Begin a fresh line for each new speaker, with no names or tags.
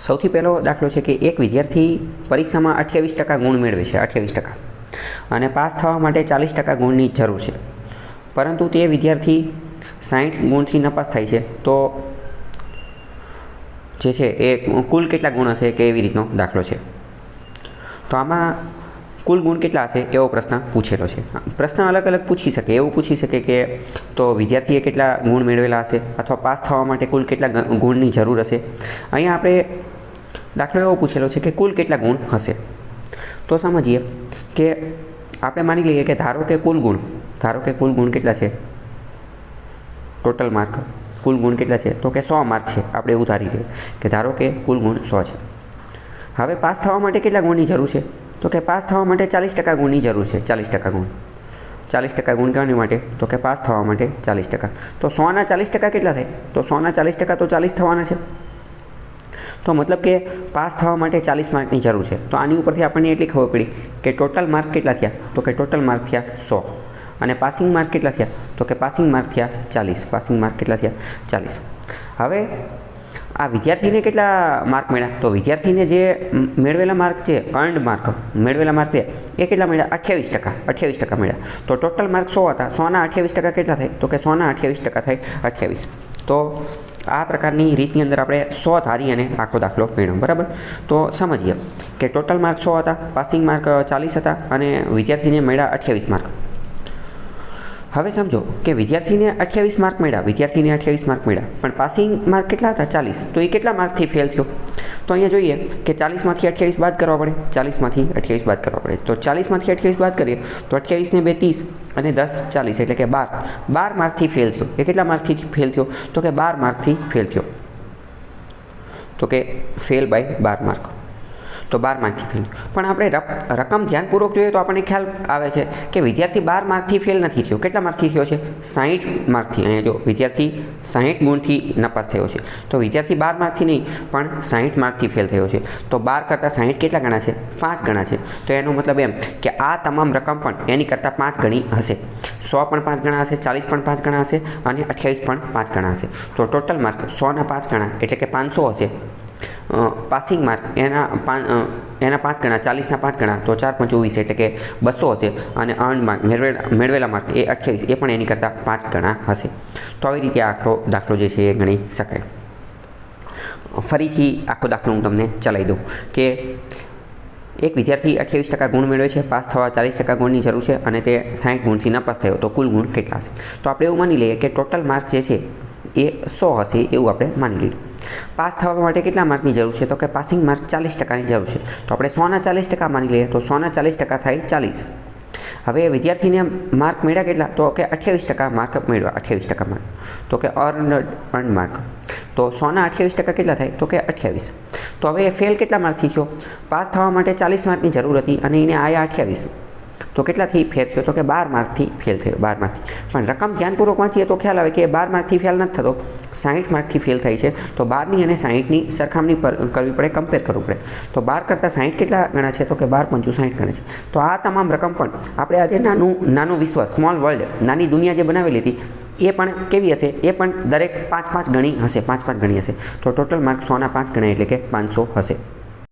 સૌથી પહેલો દાખલો છે કે એક વિદ્યાર્થી પરીક્ષામાં 28% ગુણ મેળવે છે, 28%, અને પાસ થવા માટે 40% ગુણની જરૂર છે, પરંતુ તે વિદ્યાર્થી 60 ગુણથી નપાસ થાય છે, તો જે છે એ કુલ કેટલા ગુણ હશે કે એવી રીતનો દાખલો છે. તો આમાં કુલ ગુણ કેટલા હશે એવો પ્રશ્ન પૂછેલો છે. પ્રશ્ન અલગ અલગ પૂછી શકે, એવું પૂછી શકે કે તો વિદ્યાર્થીએ કેટલા ગુણ મેળવેલા હશે, અથવા પાસ થવા માટે કુલ કેટલા ગુણની જરૂર હશે. અહીંયા આપણે દાખલો એવો પૂછેલો છે કે કુલ કેટલા ગુણ હશે. તો સમજીએ કે આપણે માની લઈએ કે ધારો કે કુલ ગુણ કેટલા છે, ટોટલ માર્ક કુલ ગુણ કેટલા છે, તો કે 100 માર્ક છે. આપણે એવું ધારી લઈએ કે ધારો કે કુલ ગુણ 100 છે. હવે પાસ થવા માટે કેટલા ગુણની જરૂર છે, તો કે પાસ થવા માટે 40% ગુણની જરૂર છે. 40% ગુણ, 40% ગુણ કોની માટે, તો કે પાસ થવા માટે 40%. તો 100ના 40% કેટલા થાય, તો 100ના 40% તો 40 થવાના છે. તો મતલબ કે પાસ થવા માટે 40 માર્કની જરૂર છે. તો આની ઉપરથી આપણને એટલી ખબર પડી કે ટોટલ માર્ક કેટલા થયા, તો કે ટોટલ માર્ક થયા 100, અને પાસિંગ માર્ક કેટલા થયા, તો કે પાસિંગ માર્ક થયા 40. પાસિંગ માર્ક કેટલા થયા, 40. હવે આ વિદ્યાર્થીને કેટલા માર્ક મળ્યા, તો વિદ્યાર્થીને જે મેળવેલા માર્ક છે, અર્ન્ડ માર્ક મેળવેલા માર્ક છે એ કેટલા મળ્યા, 28% મળ્યા. તો ટોટલ માર્ક 100 હતા, 100ના 28% કેટલા થાય, તો કે 100ના 28% થાય 28. તો આ પ્રકારની રીતની અંદર આપણે 100 ધારી અને આખો દાખલો ગણ્યો, બરાબર. તો સમજીએ કે ટોટલ માર્ક 100 હતા, પાસિંગ માર્ક 40 હતા, અને વિદ્યાર્થીને મળ્યા 28 માર્ક. હવે સમજો કે વિદ્યાર્થીને 28 માર્ક મળ્યા, પણ પાસિંગ માર્ક કેટલા હતા, 40. તો એ કેટલા માર્કથી ફેલ થયો, તો અહીંયા જોઈએ કે 40માંથી 28 બાદ કરવા પડે, 40માંથી 28 બાદ કરવા પડે. તો 40માંથી 28 બાદ કરીએ તો 28 ને 2 30 અને 10 40, એટલે કે 12 માર્કથી ફેલ થયો. એ કેટલા માર્કથી ફેલ થયો, તો કે 12 માર્કથી ફેલ થયો. તો કે ફેલ બાય 12 માર્ક, તો 12 માર્કથી ફેલ. પણ આપણે રકમ ધ્યાનપૂર્વક જોઈએ તો આપણને ખ્યાલ આવે છે કે વિદ્યાર્થી 12 માર્કથી ફેલ નથી થયો. કેટલા માર્કથી થયો છે, 60 માર્કથી. અહીંયા જો વિદ્યાર્થી 60 ગુણથી નપાસ થયો છે, તો વિદ્યાર્થી 12 માર્કથી નહીં પણ 60 માર્કથી ફેલ થયો છે. તો 12 કરતાં 60 કેટલા ગણા છે, 5 ગણા છે. તો એનો મતલબ એમ કે આ તમામ રકમ પણ એની કરતાં 5 ગણી હશે. 100 પણ 5 ગણા હશે, 40 પણ 5 ગણા હશે, અને 28 પણ 5 ગણા હશે. તો ટોટલ માર્ક 100ના 5 ગણા એટલે કે 500 હશે. પાસિંગ માર્ક એના 5 ગણા, 40ના 5 ગણા, તો 4 × 24 એટલે કે 200 હશે. અને અર્ન માર્ક મેળવેલા માર્ક એ 28, એ પણ એની કરતાં 5 ગણા હશે. તો આવી રીતે આખો દાખલો જે છે એ ગણી શકાય. ફરીથી આખો દાખલો હું તમને ચલાવી દઉં કે એક વિદ્યાર્થી 28% ગુણ મેળવે છે, પાસ થવા 40% ગુણની જરૂર છે, અને તે 60 ગુણથી નપાસ થયો, તો કુલ ગુણ કેટલા હશે. તો આપણે એવું માની લઈએ કે ટોટલ માર્ક જે છે એ 100 હશે, એવું આપણે માની લીધું. પાસ થવા માટે કેટલા માર્કની જરૂર છે, તો કે પાસિંગ માર્ક 40%ની જરૂર છે. તો આપણે 100ના 40% માની લઈએ, તો 100ના 40% થાય 40. હવે વિદ્યાર્થીને માર્ક મળ્યા કેટલા, તો કે 28% માર્ક મળ્યા, 28% માર્ક, તો કે અર્ન માર્ક. તો 100ના 28% કેટલા થાય, તો કે 28. તો હવે ફેલ કેટલા માર્કથી થયો, પાસ થવા માટે 40 માર્કની જરૂર હતી અને એને આયા 28. તો કેટલાથી ફેલ થયો, તો કે 12 માર્કથી ફેલ થયો, 12 માર્કથી. પણ રકમ ધ્યાનપૂર્વક વાંચીએ તો ખ્યાલ આવે કે 12 માર્કથી ફેલ નથી થતો, 60 માર્કથી ફેલ થાય છે. તો 12ની અને 60ની સરખામણી કરવી પડે, કમ્પેર કરવું પડે. તો 12 કરતાં 60 કેટલા ગણા છે, તો કે 12 × 5 60 ગણા છે. તો આ તમામ રકમ પણ આપણે આજે નાનું વિશ્વ, સ્મોલ વર્લ્ડ, નાની દુનિયા જે બનાવેલી હતી એ પણ કેવી હશે, એ પણ દરેક 5 ગણી હશે, 5 ગણી હશે. તો ટોટલ માર્ક 100ના 5 ગણા એટલે કે 500 હશે.